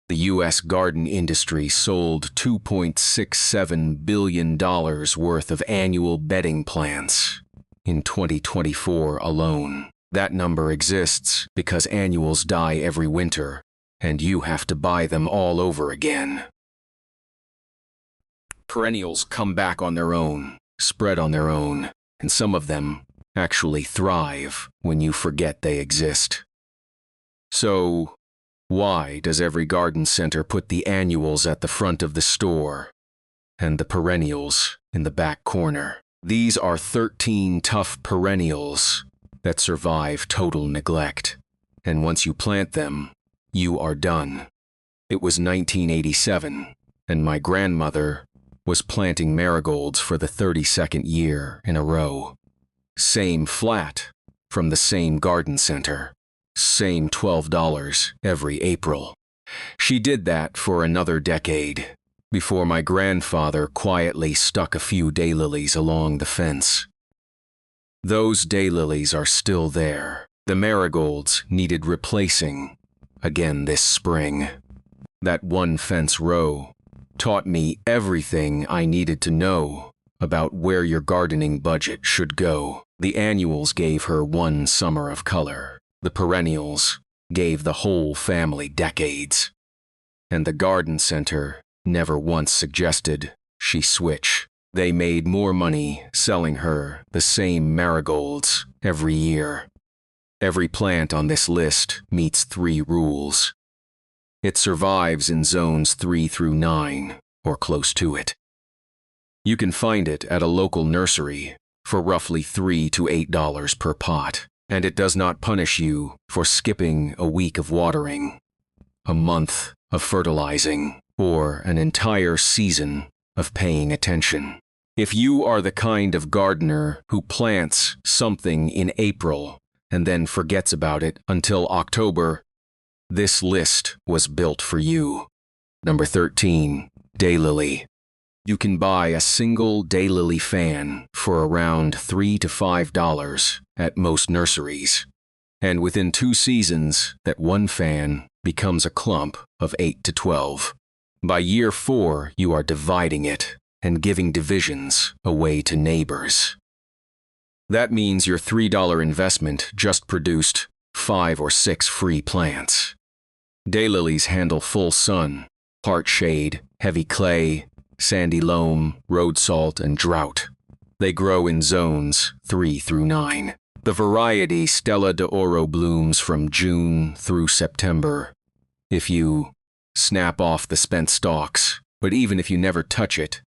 The U.S. garden industry sold $2.67 billion worth of annual bedding plants in 2024 alone. That number exists because annuals die every winter, and you have to buy them all over again. Perennials come back on their own, spread on their own, and some of them actually thrive when you forget they exist. So, why does every garden center put the annuals at the front of the store and the perennials in the back corner? These are 13 tough perennials that survive total neglect, and once you plant them, you are done. It was 1987, and my grandmother was planting marigolds for the 32nd year in a row. Same flat, from the same garden center. Same $12 every April. She did that for another decade, before my grandfather quietly stuck a few daylilies along the fence. Those daylilies are still there. The marigolds needed replacing again this spring. That one fence row taught me everything I needed to know about where your gardening budget should go. The annuals gave her one summer of color. The perennials gave the whole family decades. And the garden center never once suggested she switch. They made more money selling her the same marigolds every year. Every plant on this list meets 3 rules. It survives in zones 3 through 9, or close to it. You can find it at a local nursery for roughly $3 to $8 per pot, and it does not punish you for skipping a week of watering, a month of fertilizing, or an entire season of paying attention. If you are the kind of gardener who plants something in April and then forgets about it until October, this list was built for you. Number 13, daylily. You can buy a single daylily fan for around $3 to $5 at most nurseries. And within 2 seasons, that one fan becomes a clump of 8 to 12. By year 4, you are dividing it and giving divisions away to neighbors. That means your $3 investment just produced 5 or 6 free plants. Daylilies handle full sun, part shade, heavy clay, sandy loam, road salt, and drought. They grow in zones 3 through 9. The variety Stella d'Oro blooms from June through September. If you snap off the spent stalks, but even if you never touch it,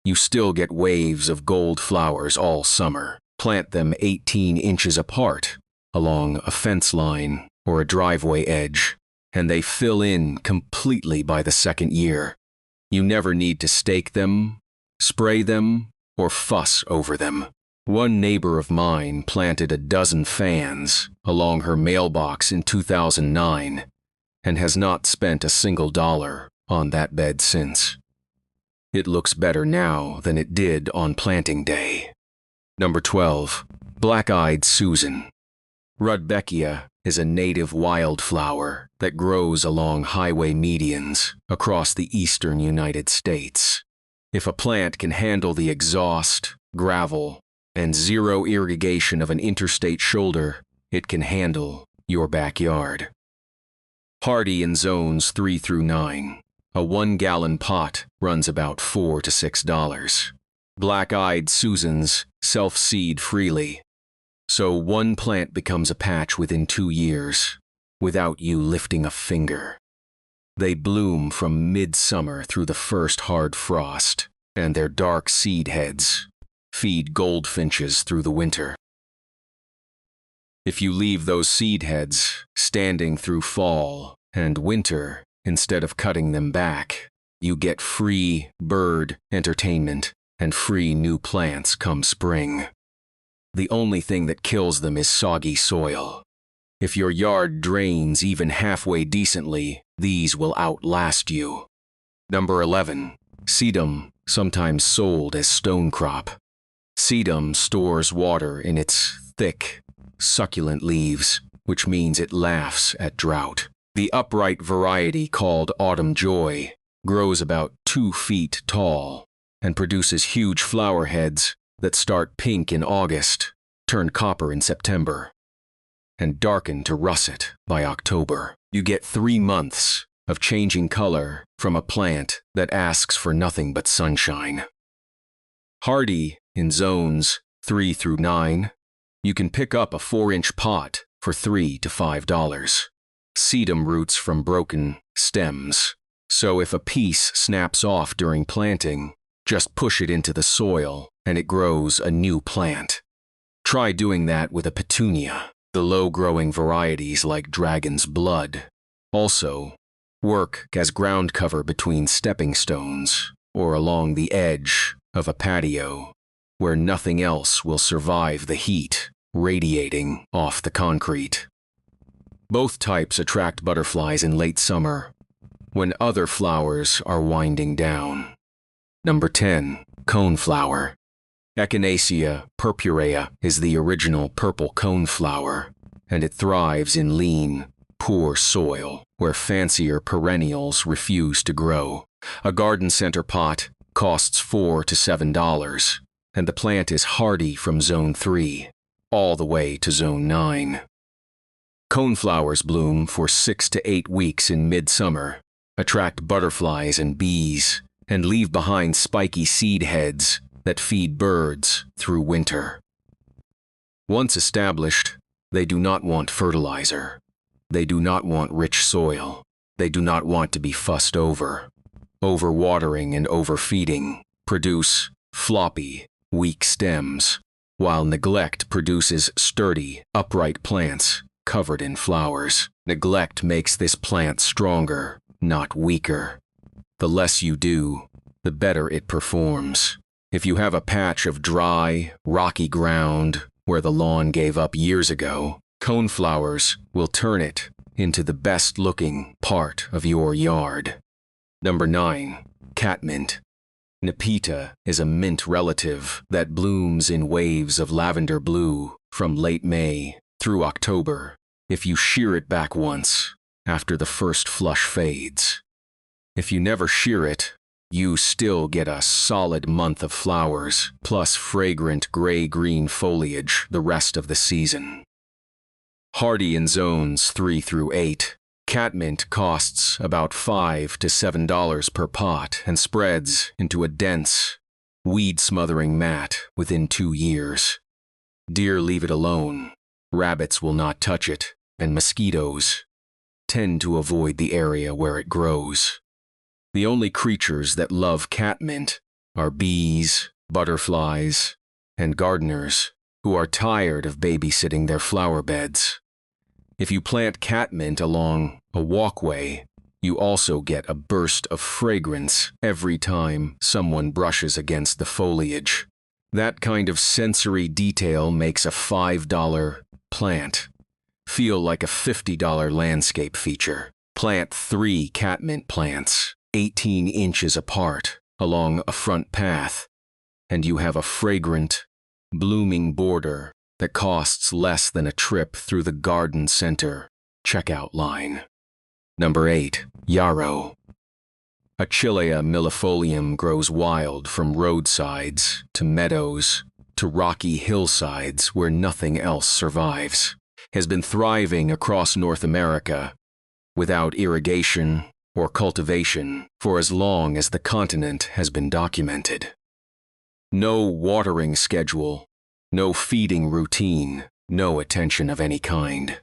you still get waves of gold flowers all summer. Plant them 18 inches apart along a fence line or a driveway edge, and they fill in completely by the 2nd year. You never need to stake them, spray them, or fuss over them. One neighbor of mine planted a dozen fans along her mailbox in 2009 and has not spent a single dollar on that bed since. It looks better now than it did on planting day. Number 12, black-eyed Susan. Rudbeckia is a native wildflower that grows along highway medians across the eastern United States. If a plant can handle the exhaust, gravel, and zero irrigation of an interstate shoulder, it can handle your backyard. Hardy in zones 3 through 9. A 1-gallon pot runs about $4 to $6. Black-eyed Susans self-seed freely, so one plant becomes a patch within 2 years, without you lifting a finger. They bloom from midsummer through the first hard frost, and their dark seed heads feed goldfinches through the winter. If you leave those seed heads standing through fall and winter instead of cutting them back, you get free bird entertainment and free new plants come spring. The only thing that kills them is soggy soil. If your yard drains even halfway decently, these will outlast you. Number 11, sedum, sometimes sold as stone crop. Sedum stores water in its thick, succulent leaves, which means it laughs at drought. The upright variety called Autumn Joy grows about 2 feet tall and produces huge flower heads that start pink in August, turn copper in September, and darken to russet by October. You get 3 months of changing color from a plant that asks for nothing but sunshine. Hardy in zones 3 through 9, you can pick up a 4-inch pot for $3 to $5. Sedum roots from broken stems, so if a piece snaps off during planting, just push it into the soil and it grows a new plant. Try doing that with a petunia. The low-growing varieties like Dragon's Blood also work as ground cover between stepping stones or along the edge of a patio where nothing else will survive the heat radiating off the concrete. Both types attract butterflies in late summer when other flowers are winding down. Number 10. Coneflower. Echinacea purpurea is the original purple coneflower, and it thrives in lean, poor soil where fancier perennials refuse to grow. A garden center pot costs $4 to $7, and the plant is hardy from zone 3 all the way to zone 9. Coneflowers bloom for 6 to 8 weeks in midsummer, attract butterflies and bees, and leave behind spiky seed heads that feed birds through winter. Once established, they do not want fertilizer. They do not want rich soil. They do not want to be fussed over. Overwatering and overfeeding produce floppy, weak stems, while neglect produces sturdy, upright plants covered in flowers. Neglect makes this plant stronger, not weaker. The less you do, the better it performs. If you have a patch of dry, rocky ground where the lawn gave up years ago, coneflowers will turn it into the best-looking part of your yard. Number 9. Catmint. Nepeta is a mint relative that blooms in waves of lavender blue from late May through October if you shear it back once after the first flush fades. If you never shear it, you still get a solid month of flowers, plus fragrant gray-green foliage the rest of the season. Hardy in zones 3 through 8, catmint costs about $5 to $7 per pot and spreads into a dense, weed-smothering mat within 2 years. Deer leave it alone, rabbits will not touch it, and mosquitoes tend to avoid the area where it grows. The only creatures that love catmint are bees, butterflies, and gardeners who are tired of babysitting their flower beds. If you plant catmint along a walkway, you also get a burst of fragrance every time someone brushes against the foliage. That kind of sensory detail makes a $5 plant feel like a $50 landscape feature. Plant 3 catmint plants 18 inches apart along a front path, and you have a fragrant, blooming border that costs less than a trip through the garden center checkout line. Number 8. Yarrow. Achillea millefolium grows wild from roadsides to meadows to rocky hillsides where nothing else survives. Has been thriving across North America without irrigation or cultivation for as long as the continent has been documented. No watering schedule, no feeding routine, no attention of any kind.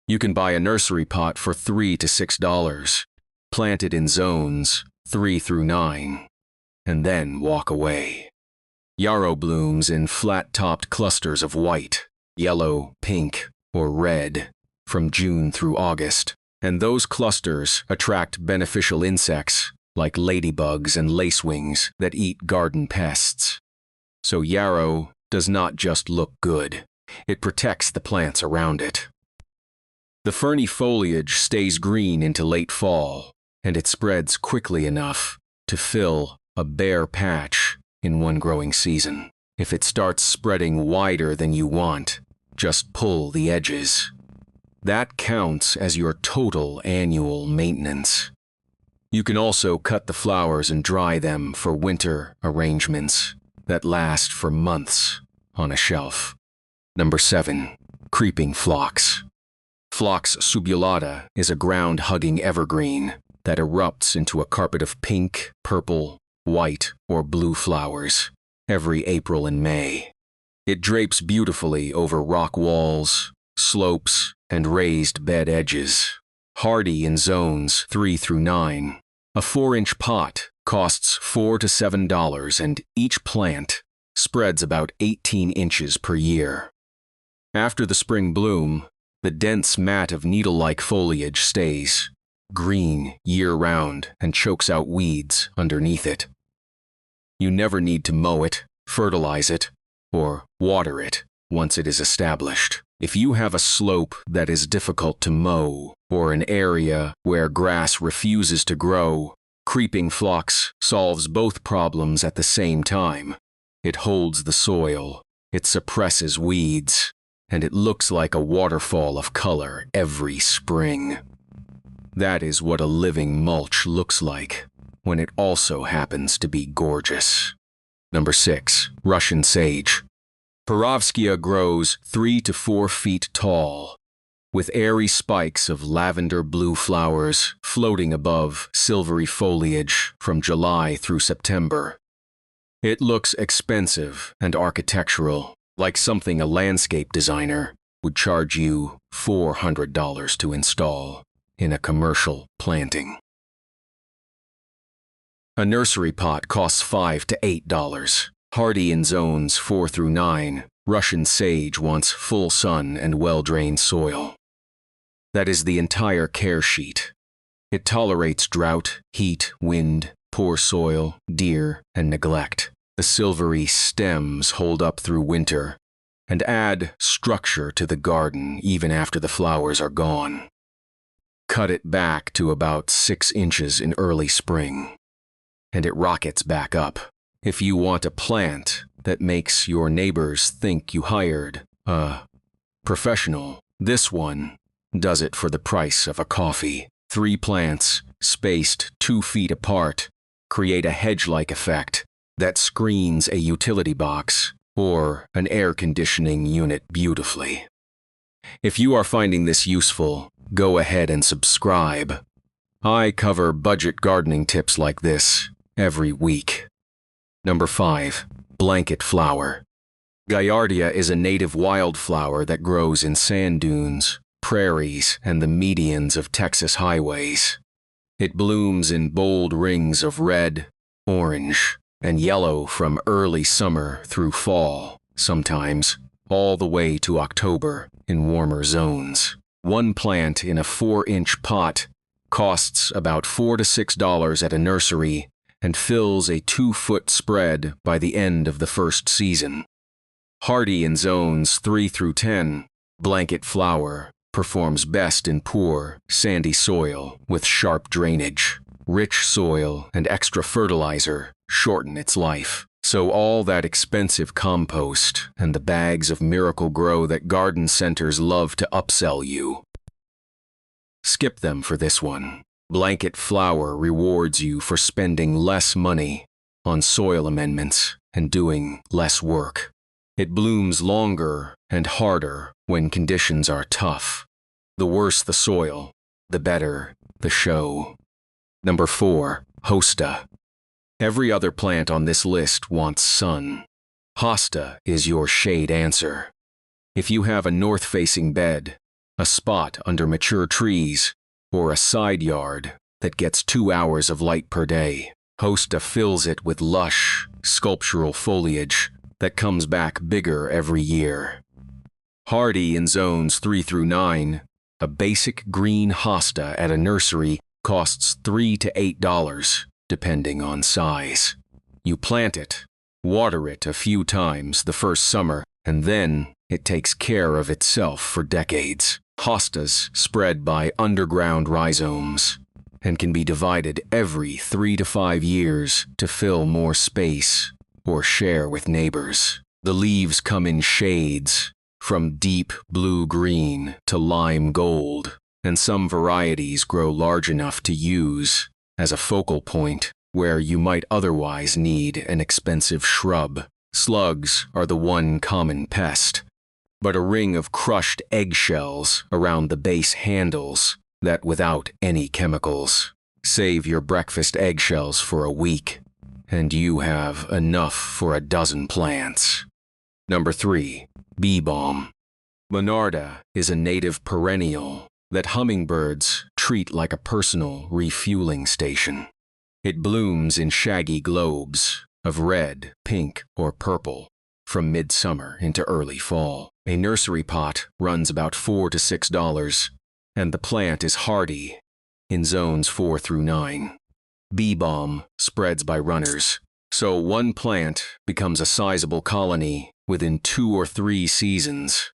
You can buy a nursery pot for $3 to $6, plant it in zones 3 through 9, and then walk away. Yarrow blooms in flat-topped clusters of white, yellow, pink, or red from June through August. And those clusters attract beneficial insects like ladybugs and lacewings that eat garden pests. So yarrow does not just look good, it protects the plants around it. The ferny foliage stays green into late fall, and it spreads quickly enough to fill a bare patch in one growing season. If it starts spreading wider than you want, just pull the edges. That counts as your total annual maintenance. You can also cut the flowers and dry them for winter arrangements that last for months on a shelf. Number 7. Creeping phlox. Phlox subulata is a ground-hugging evergreen that erupts into a carpet of pink, purple, white, or blue flowers every April and May. It drapes beautifully over rock walls, slopes, and raised bed edges. Hardy in zones 3 through 9. A 4-inch pot costs $4 to $7, and each plant spreads about 18 inches per year. After the spring bloom, the dense mat of needle-like foliage stays green year-round and chokes out weeds underneath it. You never need to mow it, fertilize it, or water it once it is established. If you have a slope that is difficult to mow or an area where grass refuses to grow, creeping phlox solves both problems at the same time. It holds the soil, it suppresses weeds, and it looks like a waterfall of color every spring. That is what a living mulch looks like when it also happens to be gorgeous. Number 6. Russian sage. Perovskia grows 3 to 4 feet tall, with airy spikes of lavender blue flowers floating above silvery foliage from July through September. It looks expensive and architectural, like something a landscape designer would charge you $400 to install in a commercial planting. A nursery pot costs $5 to $8. Hardy in zones 4 through 9, Russian sage wants full sun and well-drained soil. That is the entire care sheet. It tolerates drought, heat, wind, poor soil, deer, and neglect. The silvery stems hold up through winter and add structure to the garden even after the flowers are gone. Cut it back to about 6 inches in early spring, and it rockets back up. If you want a plant that makes your neighbors think you hired a professional, this one does it for the price of a coffee. 3 plants, spaced 2 feet apart, create a hedge-like effect that screens a utility box or an air conditioning unit beautifully. If you are finding this useful, go ahead and subscribe. I cover budget gardening tips like this every week. Number 5. Blanket flower. Gaillardia is a native wildflower that grows in sand dunes, prairies, and the medians of Texas highways. It blooms in bold rings of red, orange, and yellow from early summer through fall, sometimes all the way to October in warmer zones. One plant in a 4-inch pot costs about $4 to $6 at a nursery and fills a 2-foot spread by the end of the first season. Hardy in zones 3 through 10, blanket flower performs best in poor, sandy soil with sharp drainage. Rich soil and extra fertilizer shorten its life, so all that expensive compost and the bags of Miracle-Gro that garden centers love to upsell you, skip them for this one. Blanket flower rewards you for spending less money on soil amendments and doing less work. It blooms longer and harder when conditions are tough. The worse the soil, the better the show. Number 4. Hosta. Every other plant on this list wants sun. Hosta is your shade answer. If you have a north-facing bed, a spot under mature trees, or a side yard that gets 2 hours of light per day, Hosta fills it with lush, sculptural foliage that comes back bigger every year. Hardy in zones 3 through 9, a basic green hosta at a nursery costs $3 to $8, depending on size. You plant it, water it a few times the first summer, and then it takes care of itself for decades. Hostas spread by underground rhizomes and can be divided every 3 to 5 years to fill more space or share with neighbors. The leaves come in shades, from deep blue-green to lime gold, and some varieties grow large enough to use as a focal point where you might otherwise need an expensive shrub. Slugs are the one common pest, but a ring of crushed eggshells around the base handles that without any chemicals. Save your breakfast eggshells for a week, and you have enough for a dozen plants. Number 3. Bee balm. Monarda is a native perennial that hummingbirds treat like a personal refueling station. It blooms in shaggy globes of red, pink, or purple from midsummer into early fall. A nursery pot runs about $4 to $6, and the plant is hardy in zones 4 through 9. Bee balm spreads by runners, so one plant becomes a sizable colony within 2 or 3 seasons.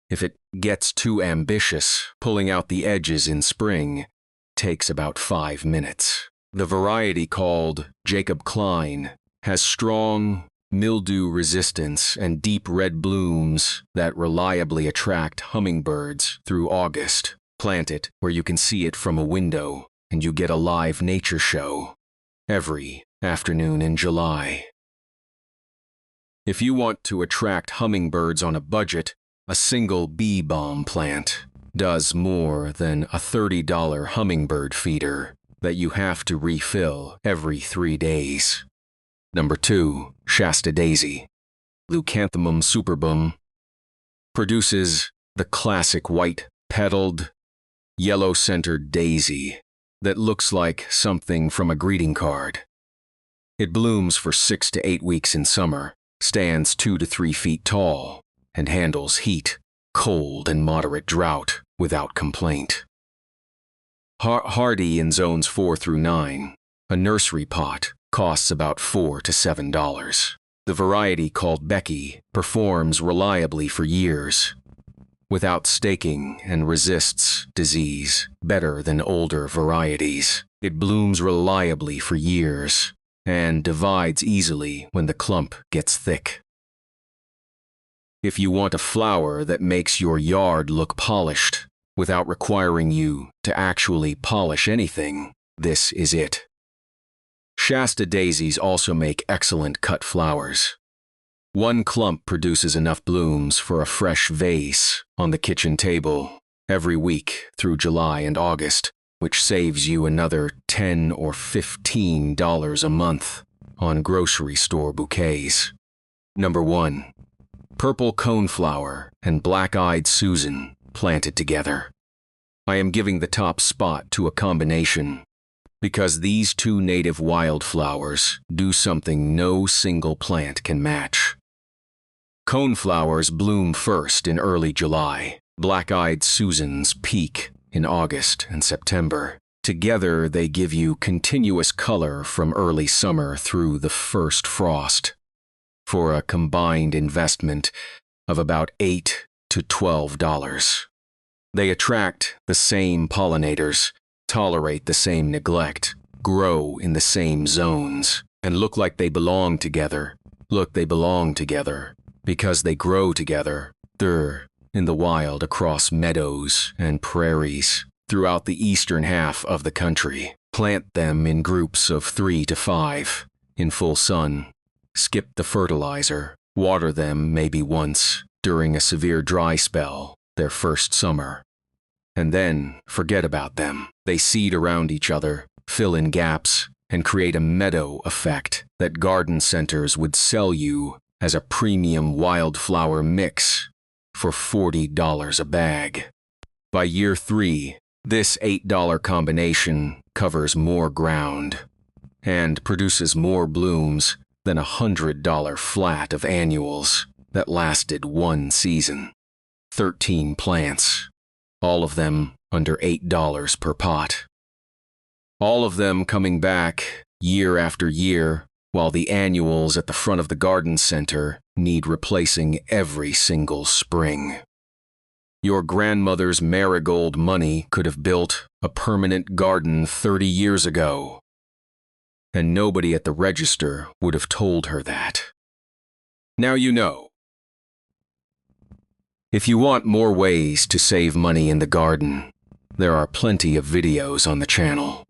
If it gets too ambitious, pulling out the edges in spring takes about 5 minutes. The variety called Jacob Klein has strong mildew resistance and deep red blooms that reliably attract hummingbirds through August. Plant it where you can see it from a window, and you get a live nature show every afternoon in July. If you want to attract hummingbirds on a budget, a single bee balm plant does more than a $30 hummingbird feeder that you have to refill every 3 days. Number 2. Shasta daisy. Leucanthemum superbum produces the classic white-petaled, yellow-centered daisy that looks like something from a greeting card. It blooms for 6 to 8 weeks in summer, stands 2 to 3 feet tall, and handles heat, cold, and moderate drought without complaint. Hardy in zones 4 through 9, a nursery pot costs about $4 to $7. The variety called Becky performs reliably for years, without staking, and resists disease better than older varieties. It blooms reliably for years and divides easily when the clump gets thick. If you want a flower that makes your yard look polished without requiring you to actually polish anything, this is it. Shasta daisies also make excellent cut flowers. One clump produces enough blooms for a fresh vase on the kitchen table every week through July and August, which saves you another $10 or $15 a month on grocery store bouquets. Number 1. Purple coneflower and black-eyed Susan planted together. I am giving the top spot to a combination because these 2 native wildflowers do something no single plant can match. Coneflowers bloom first in early July. Black-eyed Susans peak in August and September. Together, they give you continuous color from early summer through the first frost, for a combined investment of about $8 to $12. They attract the same pollinators, tolerate the same neglect, grow in the same zones, and look like they belong together. They belong together because they grow together. They're in the wild across meadows and prairies throughout the eastern half of the country. Plant them in groups of 3 to 5 in full sun. Skip the fertilizer. Water them maybe once during a severe dry spell their first summer. And then forget about them. They seed around each other, fill in gaps, and create a meadow effect that garden centers would sell you as a premium wildflower mix for $40 a bag. By year 3, this $8 combination covers more ground and produces more blooms than a $100 flat of annuals that lasted 1 season. 13 plants, all of them under $8 per pot. All of them coming back year after year, while the annuals at the front of the garden center need replacing every single spring. Your grandmother's marigold money could have built a permanent garden 30 years ago, and nobody at the register would have told her that. Now you know. If you want more ways to save money in the garden, there are plenty of videos on the channel.